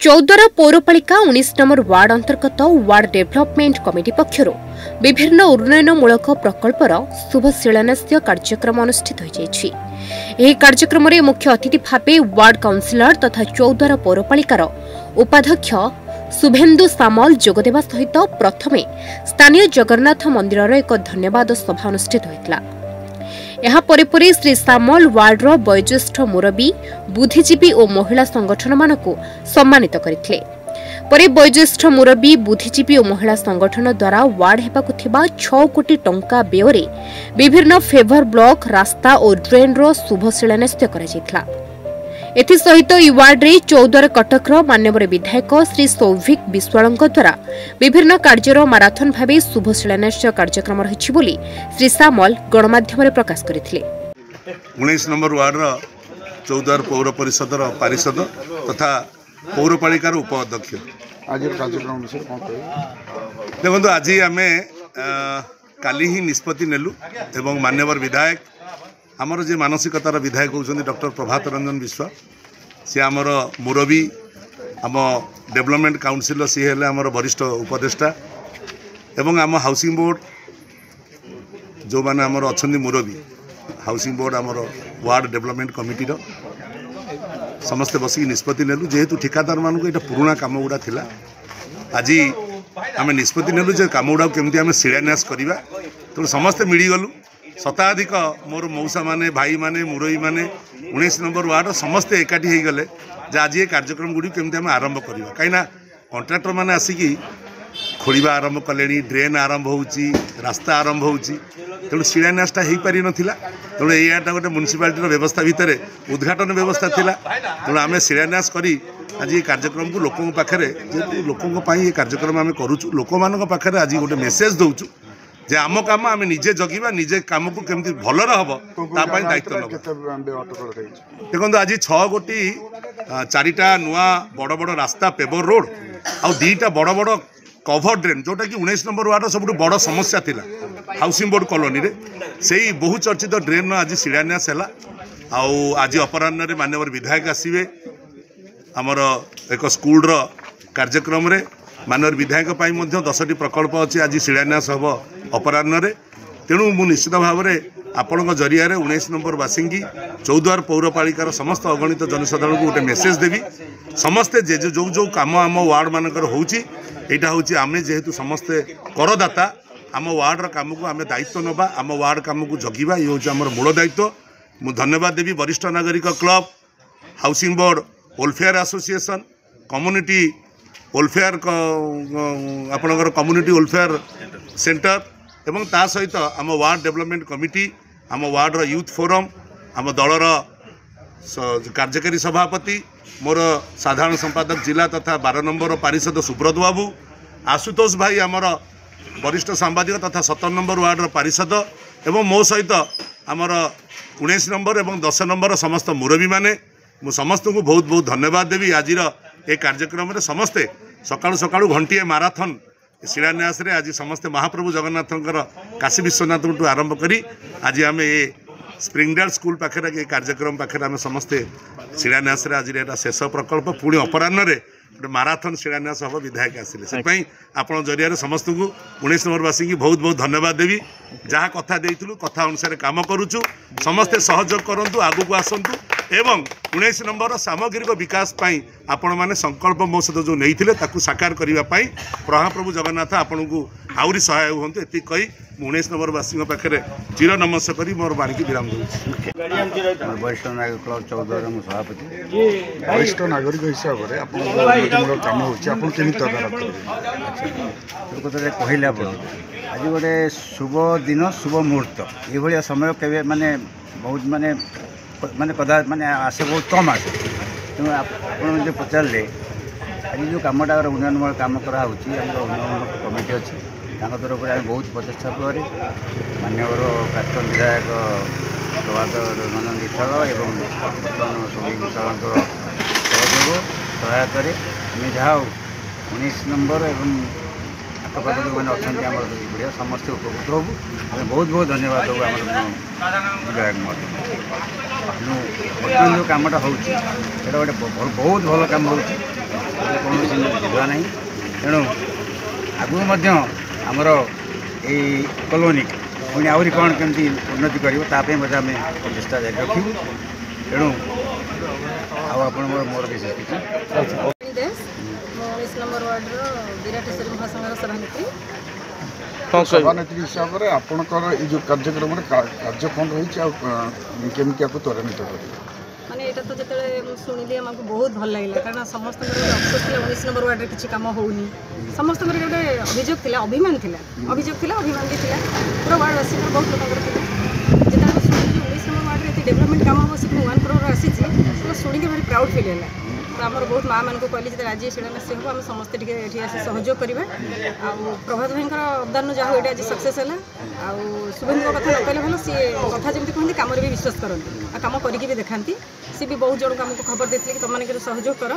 Choudwar पौरपालिका 19 number ward अंतर्गत ward development committee पक्षर विभिन्न उन्नयनमूलक प्रकल्पर शुभ शिलान्यास कार्यक्रम अनुष्ठित हो कार्यक्रम में मुख्य अतिथि भाव वार्ड काउंसिलर तथा चौद्वार पौरपालिकार उपाध्यक्ष शुभेन्दु सामल जोगदेवा सहित प्रथमे स्थानीय जगन्नाथ मंदिर एक धन्यवाद सभा अनुष्ठित होता। श्री सामल वार्डर वयोज्येष्ठ मुरबी बुद्धिजीवी और महिला संगठन मानक सम्मानित करथिले। परे वयोज्येष्ठ मुरबी बुद्धिजीवी और महिला संगठन द्वारा वार्ड हेबाकु थिबा 6 कोटी टंका व्यୟରେ विभिन्न फेवर ब्लॉक रास्ता और ड्रेन रो शुभ शिलान्यास कराଯାଇଥିଲା। एसहित वार्ड रे चौद्वार कटकर मान्यवर विधायक श्री सौभिक विश्वालଙ୍କ द्वारा विभिन्न कार्यर माराथन भाव शुभ शिलान्यास कार्यक्रम रही बोली श्री सामल गणमाध्यम प्रकाश करथिले। 19 नंबर वार्ड चौद्वार पौर परिषद पारिषद तथा पौरपालिकार उपाध्यक्ष आज कार्यक्रम देखो आज आम काली ही निष्पत्ति नेलु एवं मान्यवर विधायक आमर जे मानसिकतार विधायक होउछन्ती डॉक्टर प्रभात रंजन विश्वा सी आमर मुरबी आम डेवलपमेंट काउंसिल सी हेले आमर वरिष्ठ उपदेष्टा एवं आम हाउसिंग बोर्ड जो माने आमर अछन्ती मुरबी हाउसिंग बोर्ड आमर वार्ड डेवलपमेंट कमिटी समस्ते बसिक निष्पत्ति नेलु जेहेतु ठिकादार मानक ये पुराना काम गुड़ा थिला आज आम निष्पत्ति नेलु जे काम गुड़ा केमती आम शिलान्यास करवा तो समस्ते मिलगलु शताधिक मोर मौसा माने भाई माने मुरई माने 19 नंबर वार्ड समस्ते एकाठी हो गले आज ये कार्यक्रम गुड़ी केमती आम आरंभ करवा कहीं कंट्राक्टर मैंने आसिकी खोलिबा आरंभ कले ड्रेन आरंभ होउची रास्ता आरंभ होउची तेणु शिलान्यासटा हो पारि नथिला तेणु यहाँ गोटे म्युनिसिपालिटी व्यवस्था भितर उद्घाटन व्यवस्था थिला तेणु आम शिलान्यास करी आज ये कार्यक्रम को लोकों पाखरे जेहेतु लोकों ये कार्यक्रम आम करूँ लोक मान पाखरे आज गोटे मेसेज दौचु जे आम काम आम निजे जगिबा निजे काम को केमती भलर हम तापाई दायित्व नब देखो आज 6 कोटी 4टा नुआ बड़ बड़ रास्ता पेवर रोड आ 2टा बड़ बड़ कभर ड्रेन जोटा कि 19 नंबर वार्ड सब बड़ समस्या थिला हाउसिंग बोर्ड कॉलोनी रे सेही बहुचर्चित ड्रेन आज शिलान्यास है आज अपराह्न रे मान्यवर विधायक आसवे आमर एक स्कूल कार्यक्रम रे मानवर विधायक 10टी प्रकल्प अच्छी आज शिलान्यास हम अपराह्न तेणु मु निश्चित भाव में आपण जरिया 19 नंबर बासिंगी चौद्वार पौरपालिकार समस्त अगणित जनसाधारण को गोटे मेसेज देवी समस्ते जे जो जो कम आम वार्ड मानकर होटा हूँ आम जेहेतु समस्ते करदाता आम वार्डर कम को आम दायित्व नवा आम वार्ड कम को जगिबा ये हूँ आम मूल दायित्व मु धन्यवाद देवी वरिष्ठ नागरिक club housing board welfare association community welfare आपणकर कम्युनिटी वेलफेयर सेंटर एवं ता सहित आम वार्ड डेवलपमेंट कमिटी आम वार्डर यूथ फोरम आम दलर कार्यकारी सभापति मोर साधारण संपादक जिला तथा 12 नंबर पारिषद सुब्रत बाबू आशुतोष भाई आमर वरिष्ठ सांबादिक तथा 17 नंबर वार्डर पारिषद एवं मो सहित आमर 19 नंबर एवं 10 नंबर समस्त मुरबी माने मु समस्त को बहुत बहुत धन्यवाद देवी आज ये कार्यक्रम में समस्ते सकाळु सकाळु घंटीए माराथन शिलान्यास रे आज समस्ते महाप्रभु जगन्नाथंकर काशी विश्वनाथ आरंभ करी आज आम ये स्प्रिंगडेल स्कूल पाखे ये कार्यक्रम पाखे आम समस्ते शिलान्यास रे आज ये शेष प्रकल्प पुणी अपराह्न रे गोटे माराथन शिलान्यास हम विधायक आसिले से आपण जरिया समस्त को 19 नंबर वासी की बहुत बहुत धन्यवाद देवी जहाँ कथा देइथिलु कथा अनुसार काम करूचु समस्ते सहयोग करंतु आगु को आसंतु एवं 19 नंबर सामग्रिक विकास पाई आपण माने संकल्प मो सहित जो नहीं ताकू साकार करने महाप्रभु जगन्नाथ आपण को आउरी सहायक हूँ ये कही 19 नंबर वासी पाखे चिर नमस्कार करी मोर बाणी की विराम दूँ। वरिष्ठ नागरिक क्लब चौद्वार सभापति वरिष्ठ नागरिक हिसाब से कम होमी तदारख कहला आज गोटे शुभ दिन शुभ मुहूर्त ये समय के माने बहुत माने माने कदा माने आसे बहुत कम आसे तेणु आप पचारे आज जो कमटा उन्नयनमूलक कम करा उन्नयन कमिटी अच्छी तरफ बहुत प्रचेषा फल मान्यवर प्राक्तन विधायक प्रभात रंजन विश्वाल एवं बर्तमान सौभिक विश्वाल सहयोग सहायता आम जहाँ 19 नंबर एवं आखपाख जो मैंने अच्छा बढ़िया समस्ते उपकृत हूँ हमें बहुत बहुत धन्यवाद दूँ आम विधायक बर्तमान जो कमटा हो बहुत भल कम हो गला ना तेणु आगु आमर ये कॉलोनी पुणी आहरी कौन केमती उन्नति कर आम प्रचेषा जारी रखू तेणु मोर विशेष किसी 19 नंबर वार्ड विराटेश्वरी महासंघर सभानेत्री सभानेत्री हिसाब से आपंकर जो कार्यक्रम कार्य कौन रही केमी त्वरान्वित कर माने एटा तो जते सुनिली हमको बहुत भल लागला कारण समस्त अफसोस थिला 19 नंबर वार्ड रे किछि काम होउनी समस्त गोटे अभियोग थिला अभिमान अभिमान भी थिला पूरा वार्ड वासी बहुत लोक थिला जेता सुनिली 19 नंबर वार्ड रे डेवलपमेंट काम हो से 1 करोड़ आसी छी तो सुनिके भारी प्राउड फील हैला तो आमर बहुत माँ मान को कहली जो आज शिलान्यास हो आम समस्ते टी सहयोग करवा आ प्रभात भाई अवदान जहाँ ये आज सक्सेस है शुभेन्दु कथा न कहले भल सी कथा जमी कहते कम भी विश्वास करती आ कम करके भी देखाती सी भी बहुत जन आमको खबर देते कि तुम मैंने सहयोग कर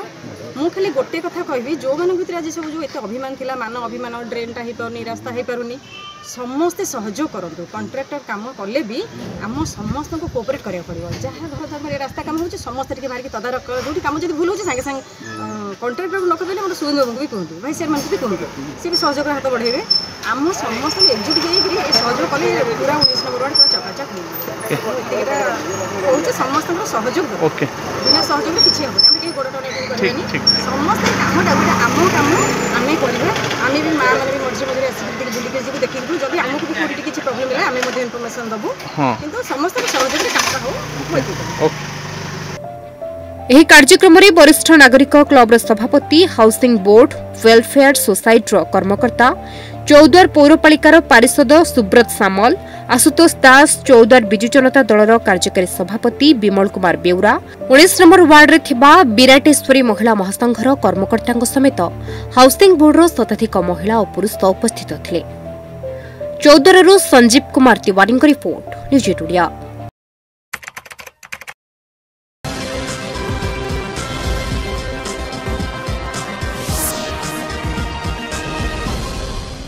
मु खाली गोटे कथा कहबी जो मान भर आज सब जो एत अभिमान थिला मान अभिमान ड्रेनटा हो पारनी रास्ता हो पारुनी समस्ते सहयोग करूँ कंट्राक्टर काम कले भी आम समस्त को कोऑपरेट करा पड़ो जहाँ घर द्वार रास्ता काम हो समस्ते बाहर तदारख कर जो कम जो भूल हो सागे सागे कंट्राक्टर को न कहे मतलब सुरेंद्र बाबू भी कहतु भाई सर मान भी कहतु सी भी सहयोग हाथ बढ़ेबे आम समस्त एकजुट होकर सहयोग कले पूरा 19 नंबर वार्ड पूरा चकाचक हो समस्त सहयोग बिना सहयोग किसी हम आम कहीं गोड़ टनाटनी समस्त कमटा गोटे आम कम आम करवा आम भी माँ मैंने भी मझे मझे आसिक बुलिक जी देखी जब आमको भी कौटी किसी प्रोब्लेम है आम इनफर्मेशन दबू कि समस्त सहयोग काम हो ଏହି କାର୍ଯ୍ୟକ୍ରମରେ ବରିଷ୍ଠ ନାଗରିକ କ୍ଲବର ସଭାପତି ହାଉସିଂ ବୋର୍ଡ ୱେଲଫେୟାର ସୋସାଇଟିର କର୍ମକର୍ତ୍ତା ଚୌଦ୍ୱାର ପୌରପାଳିକାର ପାରିଷଦ ସୁବ୍ରତ ସାମଲ ଆଶୁତୋଷ ଦାସ ଚୌଦ୍ୱାର ବିଜୁ ଜନତା ଦଳର କାର୍ଯ୍ୟକାରୀ ସଭାପତି ବିମଳ କୁମାର ବେଉରା 19 ନମ୍ବର ୱାର୍ଡରେ ଥିବା ବିରାଟେଶ୍ୱରୀ ମହିଳା ମହାସଂଘର କର୍ମକର୍ତ୍ତାଙ୍କ ସମେତ ହାଉସିଂ ବୋର୍ଡର ଶତାଧିକ ମହିଳା ଓ ପୁରୁଷ ଉପସ୍ଥିତ ଥିଲେ। ଚୌଦ୍ୱାରରୁ ସଞ୍ଜୀବ କୁମାର ତିୱାରୀଙ୍କ ରିପୋର୍ଟ ନ୍ୟୁଜ୍ 8 ଓଡ଼ିଆ।